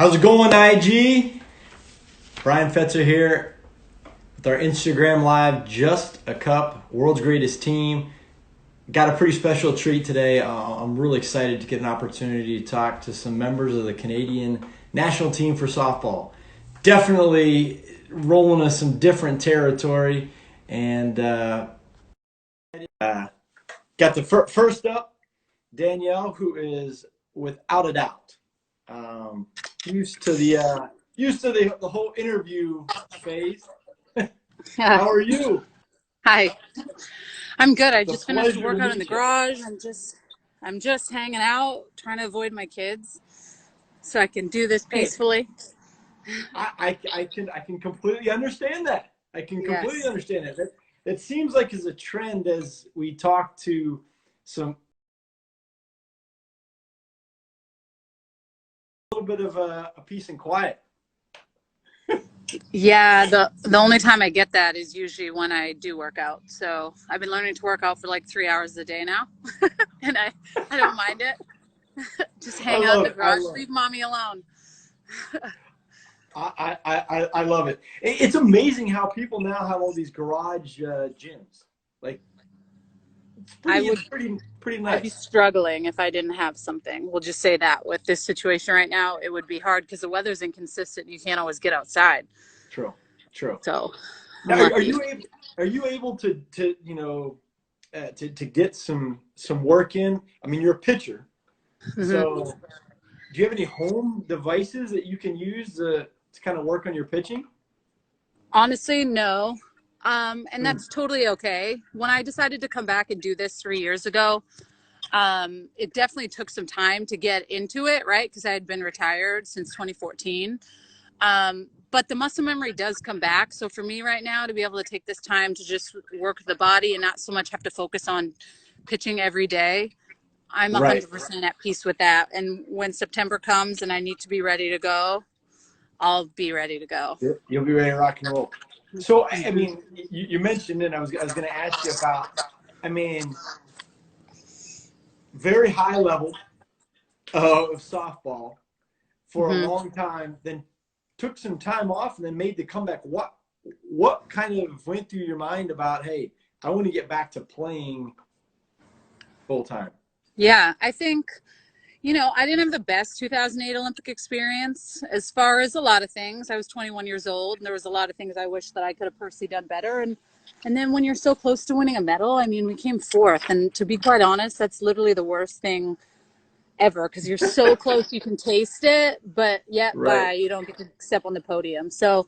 How's it going, IG? Brian Fetzer here with our Instagram Live, Just a Cup, World's Greatest Team. Got a pretty special treat today. I'm really excited to get an opportunity to talk to some members of the Canadian national team for softball. Definitely rolling us some different territory. And got the first up, Danielle, who is without a doubt used to the whole interview phase. How are you? Hi, I'm good. I It's a just finished a pleasure to workout in the meet you. garage. I'm just hanging out, trying to avoid my kids so I can do this Hey, peacefully. I can completely understand that. I can completely Yes. understand it. It seems like as a trend as we talk to some a little bit of a peace and quiet. Yeah, the only time I get that is usually when I do work out. So I've been learning to work out for like 3 hours a day now, and I don't mind it. Just I hang out in love the it. I garage, love it. leave mommy alone. I love it. It's amazing how people now have all these garage gyms. Like I would it's pretty I'd be nice. struggling if I didn't have something. We'll just say that with this situation right now, it would be hard because the weather's inconsistent. You can't always get outside. True, true. So Now, I'm lucky. are you able to to get some work in? I mean, you're a pitcher, Hmm. so do you have any home devices that you can use to kind of work on your pitching? Honestly, no. And Hmm. that's totally okay. When I decided to come back and do this 3 years ago, it definitely took some time to get into it, right? Because I had been retired since 2014. But the muscle memory does come back. So for me right now, to be able to take this time to just work the body and not so much have to focus on pitching every day, I'm Right. 100% at peace with that. And when September comes and I need to be ready to go, I'll be ready to go. You'll be ready to rock and roll. So, I Hmm. mean, you mentioned it. I was going to ask you about. I mean, very high level of softball for a Hmm. long time. Then took some time off and then made the comeback. What kind of went through your mind about, hey, I want to get back to playing full time? Yeah, I think, I didn't have the best 2008 Olympic experience as far as a lot of things. I was 21 years old, and there was a lot of things I wish that I could have personally done better. And then when you're so close to winning a medal, I mean, we came fourth. And to be quite honest, that's literally the worst thing ever because you're so close, you can taste it, but yet Right. you don't get to step on the podium. So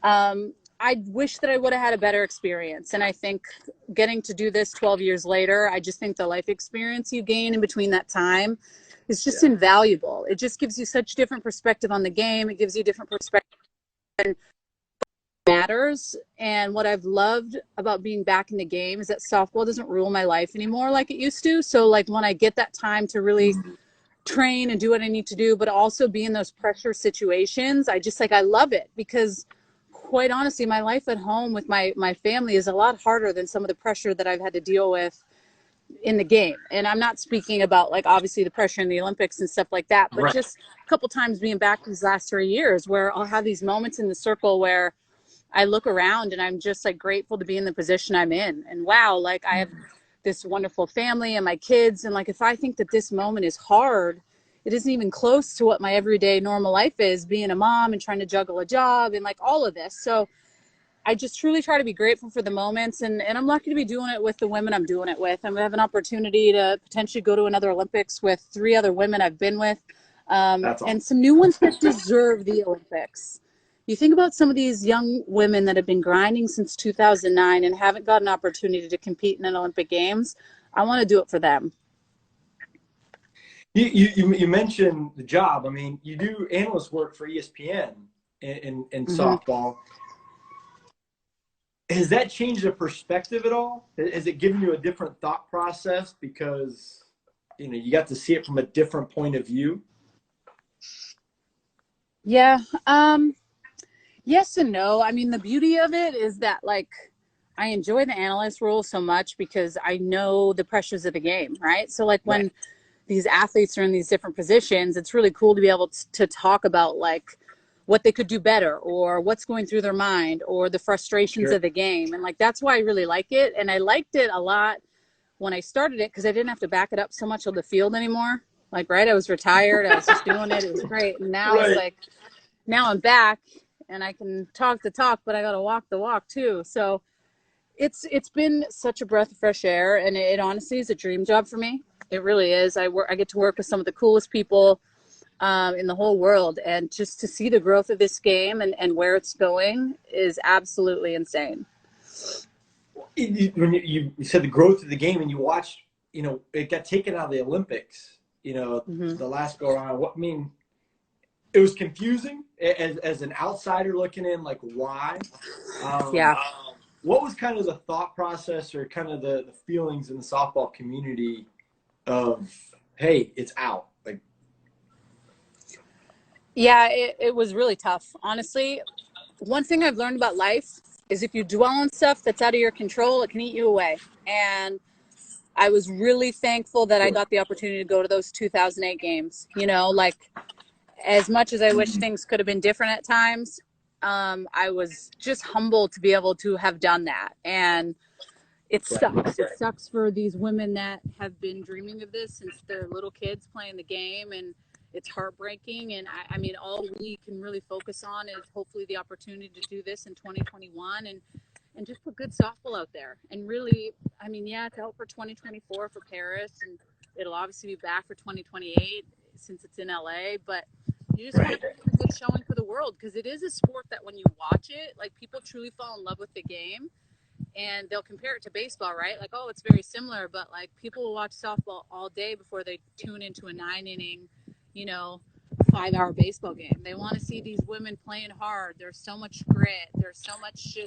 I wish that I would have had a better experience. And I think getting to do this 12 years later, I just think the life experience you gain in between that time is just Yeah. invaluable. It just gives you such different perspective on the game. It gives you different perspective on what matters. And what I've loved about being back in the game is that softball doesn't rule my life anymore like it used to. So like when I get that time to really train and do what I need to do, but also be in those pressure situations, I love it because quite honestly, my life at home with my family is a lot harder than some of the pressure that I've had to deal with in the game. And I'm not speaking about like obviously the pressure in the Olympics and stuff like that, but Right. just a couple times being back these last 3 years where I'll have these moments in the circle where I look around and I'm just like grateful to be in the position I'm in. And wow, like I have this wonderful family and my kids. And like if I think that this moment is hard, it isn't even close to what my everyday normal life is, being a mom and trying to juggle a job and like all of this. So I just truly try to be grateful for the moments, and I'm lucky to be doing it with the women I'm doing it with. I'm gonna have an opportunity to potentially go to another Olympics with 3 other women I've been with, That's and awesome. some new ones that deserve the Olympics. You think about some of these young women that have been grinding since 2009 and haven't got an opportunity to compete in an Olympic Games. I want to do it for them. You mentioned the job. I mean, you do analyst work for ESPN in Hmm. softball. Has that changed the perspective at all? Has it given you a different thought process because you got to see it from a different point of view? Yeah. Yes and no. I mean, the beauty of it is that like I enjoy the analyst role so much because I know the pressures of the game, right? So like Right. these athletes are in these different positions, it's really cool to be able to talk about like what they could do better or what's going through their mind or the frustrations Sure. of the game. And like, that's why I really like it. And I liked it a lot when I started it because I didn't have to back it up so much on the field anymore. Like, right, I was retired. I was just doing it. It was great. And now it's Right. like, now I'm back and I can talk the talk, but I got to walk the walk too. So it's been such a breath of fresh air, and it honestly is a dream job for me. It really is. I get to work with some of the coolest people in the whole world, and just to see the growth of this game and where it's going is absolutely insane. When you said the growth of the game and you watched, it got taken out of the Olympics, the last go around. I mean, it was confusing as an outsider looking in, like why? Yeah. What was kind of the thought process or kind of the feelings in the softball community of, hey, it's out? Like, Yeah, it was really tough. Honestly, one thing I've learned about life is if you dwell on stuff that's out of your control, it can eat you away. And I was really thankful that I got the opportunity to go to those 2008 games. Like as much as I wish things could have been different at times, I was just humbled to be able to have done that. And it sucks. It sucks for these women that have been dreaming of this since they're little kids playing the game, and it's heartbreaking. And I mean, all we can really focus on is hopefully the opportunity to do this in 2021 and just put good softball out there. And really, I mean, yeah, it's out for 2024 for Paris, and it'll obviously be back for 2028 since it's in LA. But you just want to put a good showing for the world, because it is a sport that when you watch it, like people truly fall in love with the game. And they'll compare it to baseball, right? Like, oh, it's very similar, but like people will watch softball all day before they tune into a 9-inning, 5-hour baseball game. They want to see these women playing hard. There's so much grit. There's so much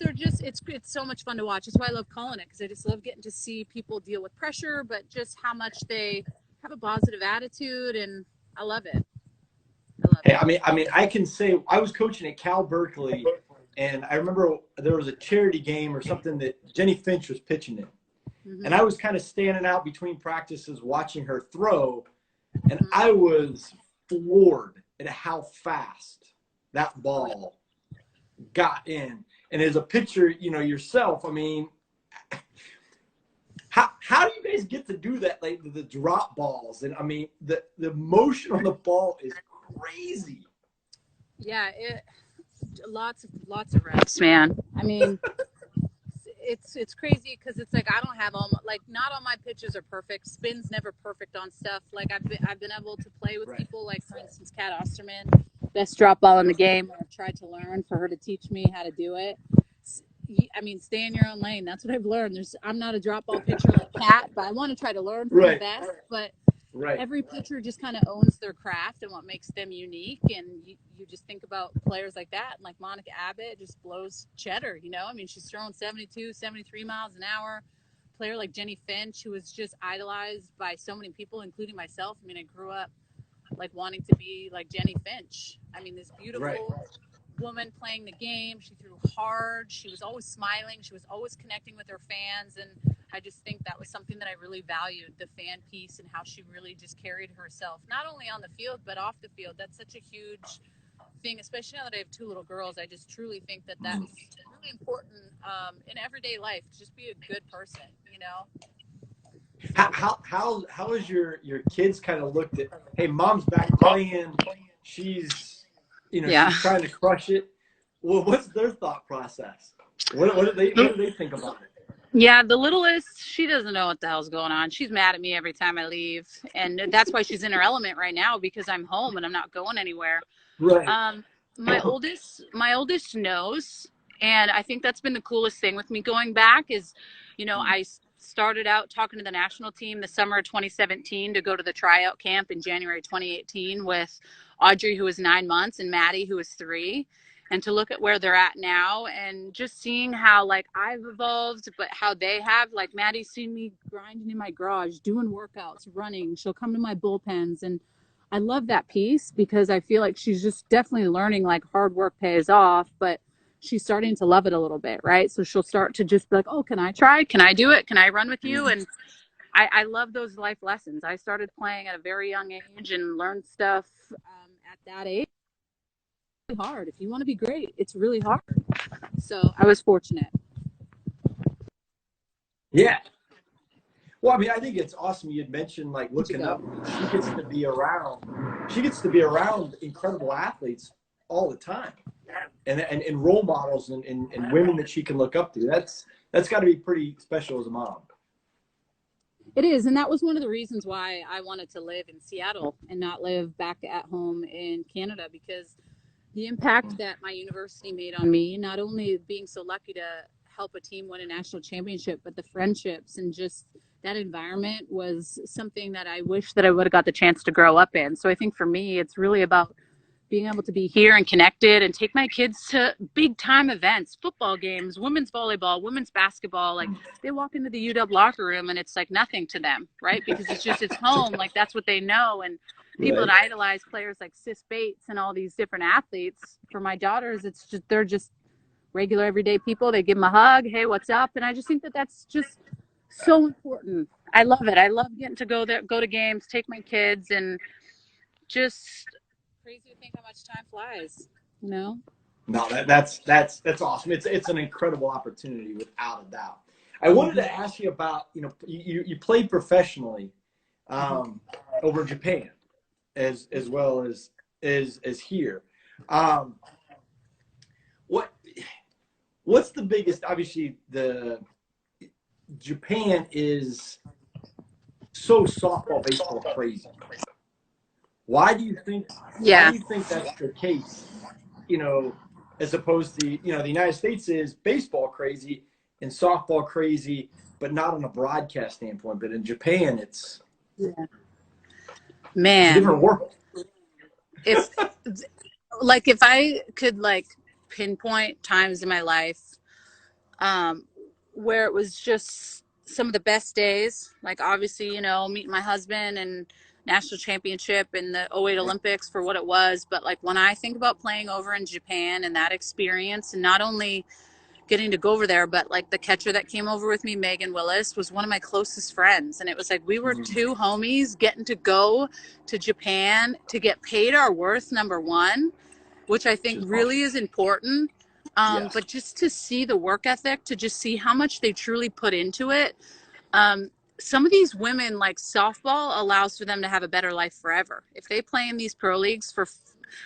it's so much fun to watch. That's why I love calling it, because I just love getting to see people deal with pressure, but just how much they have a positive attitude, and I love it. hey, I mean, I can say I was coaching at Cal Berkeley, and I remember there was a charity game or something that Jennie Finch was pitching in. Mm-hmm. And I was kind of standing out between practices watching her throw, and I was floored at how fast that ball got in. And as a pitcher, yourself, I mean, how do you guys get to do that? Like the drop balls, and I mean, the motion on the ball is crazy. Yeah, lots of reps, man. I mean, it's crazy because it's like I don't have not all my pitches are perfect. Spin's never perfect on stuff. Like I've been able to play with people like, for instance, Kat Osterman, best drop ball in the game. I've tried to learn for her to teach me how to do it. I mean, stay in your own lane. That's what I've learned. I'm not a drop ball pitcher like Kat, but I want to try to learn from the best. But every pitcher just kind of owns their craft and what makes them unique. And you just think about players like that, like Monica Abbott just blows cheddar, I mean, she's throwing 72, 73 miles an hour. Player like Jennie Finch, who was just idolized by so many people, including myself. I mean, I grew up like wanting to be like Jennie Finch. I mean, this beautiful woman playing the game. She threw hard. She was always smiling. She was always connecting with her fans. And I just think that was something that I really valued, the fan piece and how she really just carried herself, not only on the field, but off the field. That's such a huge thing, especially now that I have 2 little girls. I just truly think that that's really important in everyday life. Just be a good person, How has your kids kind of looked at, hey, mom's back playing, she's she's trying to crush it? Well, what's their thought process? What do they think about it? Yeah, the littlest, she doesn't know what the hell's going on. She's mad at me every time I leave, and that's why she's in her element right now, because I'm home and I'm not going anywhere. Right. My oldest knows, and I think that's been the coolest thing with me going back is, I started out talking to the national team the summer of 2017 to go to the tryout camp in January 2018 with Audrey, who was 9 months, and Maddie, who was 3. And to look at where they're at now and just seeing how, like, I've evolved, but how they have. Like, Maddie's seen me grinding in my garage, doing workouts, running. She'll come to my bullpens. And I love that piece because I feel like she's just definitely learning, like, hard work pays off, but she's starting to love it a little bit, right? So she'll start to just be like, oh, can I try? Can I do it? Can I run with you? And I love those life lessons. I started playing at a very young age and learned stuff at that age. It's really hard. If you want to be great, it's really hard. So I was fortunate. Yeah. Well, I mean, I think it's awesome. You had mentioned like To looking up. go. I mean, she gets to be around. She gets to be around incredible athletes all the time, and role models and women that she can look up to. That's got to be pretty special as a mom. It is, and that was one of the reasons why I wanted to live in Seattle and not live back at home in Canada, because the impact that my university made on me, not only being so lucky to help a team win a national championship, but the friendships and just that environment was something that I wish that I would have got the chance to grow up in. So I think for me, it's really about being able to be here and connected and take my kids to big time events, football games, women's volleyball, women's basketball. Like they walk into the UW locker room and it's like nothing to them, right? Because it's home. Like that's what they know. And people that idolize players like Sis Bates and all these different athletes, for my daughters, it's just, they're just regular everyday people. They give them a hug. Hey, what's up? And I just think that that's just so important. I love it. I love getting to go there, go to games, take my kids, and just crazy to think how much time flies, you know? No, that's awesome. It's an incredible opportunity without a doubt. I wanted to ask you about, you played professionally over in Japan as well as here. What's the biggest? Obviously, the Japan is so softball, baseball crazy. Why do you think? Yeah. Why do you think that's the case? As opposed to the United States is baseball crazy and softball crazy, but not on a broadcast standpoint. But in Japan, it's a different world. If I could pinpoint times in my life where it was just some of the best days, like obviously, meeting my husband and national championship and the '08 Olympics for what it was. But like when I think about playing over in Japan and that experience, and not only getting to go over there, but like the catcher that came over with me, Megan Willis, was one of my closest friends. And it was like we were two homies getting to go to Japan to get paid our worth, number one, which I think really is important. But just to see the work ethic, to just see how much they truly put into it. Some of these women, like softball, allows for them to have a better life forever. If they play in these pro leagues for,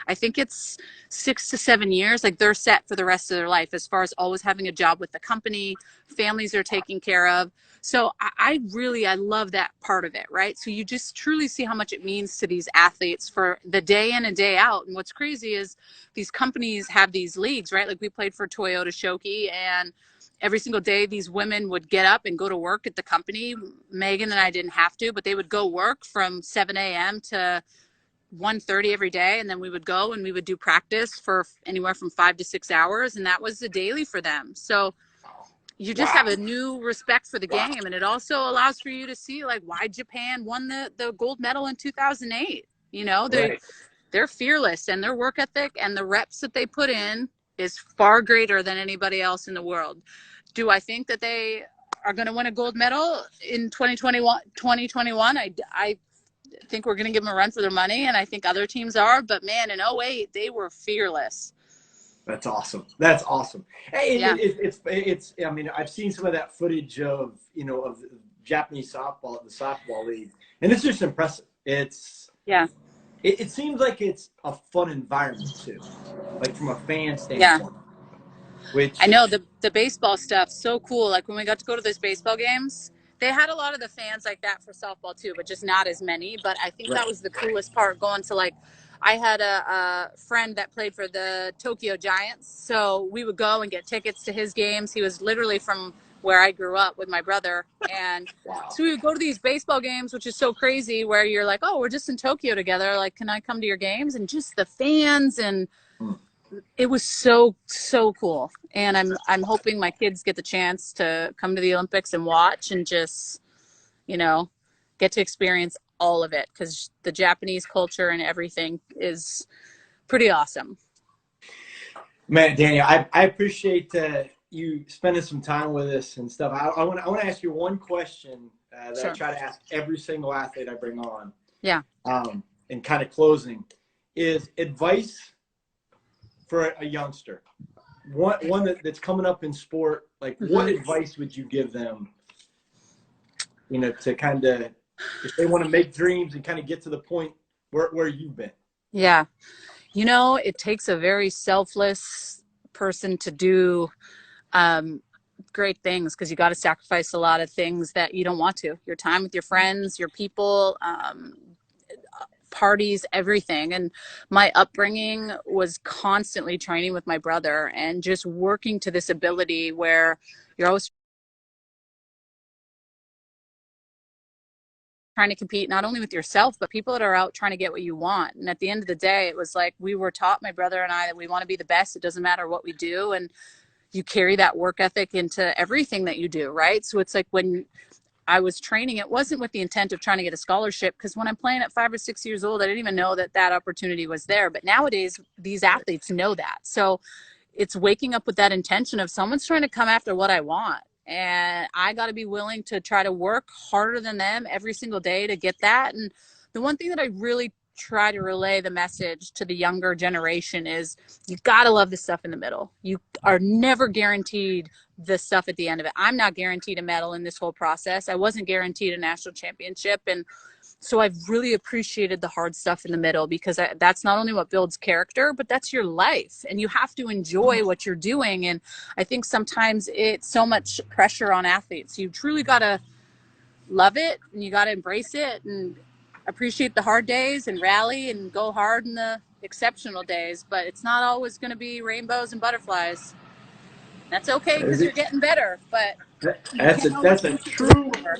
I think it's 6 to 7 years, like they're set for the rest of their life as far as always having a job with the company, families are taken care of. So I love that part of it, right? So you just truly see how much it means to these athletes for the day in and day out. And what's crazy is these companies have these leagues, right? Like we played for Toyota Shoki, and every single day these women would get up and go to work at the company. Megan and I didn't have to, but they would go work from 7 a.m. to 1:30 every day, and then we would go and we would do practice for anywhere from 5 to 6 hours, and that was the daily for them. So you just have a new respect for the game, and it also allows for you to see like why Japan won the gold medal in 2008. They're fearless, and their work ethic and the reps that they put in is far greater than anybody else in the world. Do I think that they are going to win a gold medal in 2021? I think we're going to give them a run for their money, and I think other teams are. But man, in '08, they were fearless. That's awesome. That's awesome. Hey, Yeah. It's. I mean, I've seen some of that footage of Japanese softball, the softball league, and it's just impressive. It seems like it's a fun environment too, like from a fan standpoint. Which I know the baseball stuff so cool. Like when we got to go to those baseball games, they had a lot of the fans like that for softball too, but just not as many. But I think that was the coolest part, going to I had a friend that played for the Tokyo Giants, so we would go and get tickets to his games. He was literally from where I grew up with my brother, and so we would go to these baseball games, which is so crazy, where you're like, oh, we're just in Tokyo together, like, can I come to your games? And just the fans, and it was so cool. And I'm hoping my kids get the chance to come to the Olympics and watch and just get to experience all of it, because the Japanese culture and everything is pretty awesome. Man, Danielle, I appreciate you spending some time with us and stuff. I want to ask you one question that I Sure. try to ask every single athlete I bring on. Yeah. And kind of closing is advice for a youngster. One that's coming up in sport. Like, what advice would you give them? You know, to kind of, if they want to make dreams and kind of get to the point where you've been. Yeah. You know, it takes a very selfless person to do great things, because you got to sacrifice a lot of things that you don't want to. Your time with your friends, your people, parties, everything. And my upbringing was constantly training with my brother and just working to this ability where you're always trying to compete not only with yourself, but people that are out trying to get what you want. And at the end of the day, it was like we were taught, my brother and I, that we want to be the best. It doesn't matter what we do. And you carry that work ethic into everything that you do, right? So it's like when I was training, it wasn't with the intent of trying to get a scholarship, because when I'm playing at 5 or 6 years old, I didn't even know that opportunity was there. But nowadays, these athletes know that. So it's waking up with that intention of someone's trying to come after what I want. And I got to be willing to try to work harder than them every single day to get that. And the one thing that I really try to relay the message to the younger generation is you got to love the stuff in the middle. You are never guaranteed the stuff at the end of it. I'm not guaranteed a medal in this whole process. I wasn't guaranteed a national championship. And so I've really appreciated the hard stuff in the middle, because that's not only what builds character, but that's your life, and you have to enjoy what you're doing. And I think sometimes it's so much pressure on athletes. You truly got to love it, and you got to embrace it and appreciate the hard days and rally and go hard in the exceptional days. But it's not always going to be rainbows and butterflies. That's okay, because you're getting better, but you can't always That's a reach it to the true floor.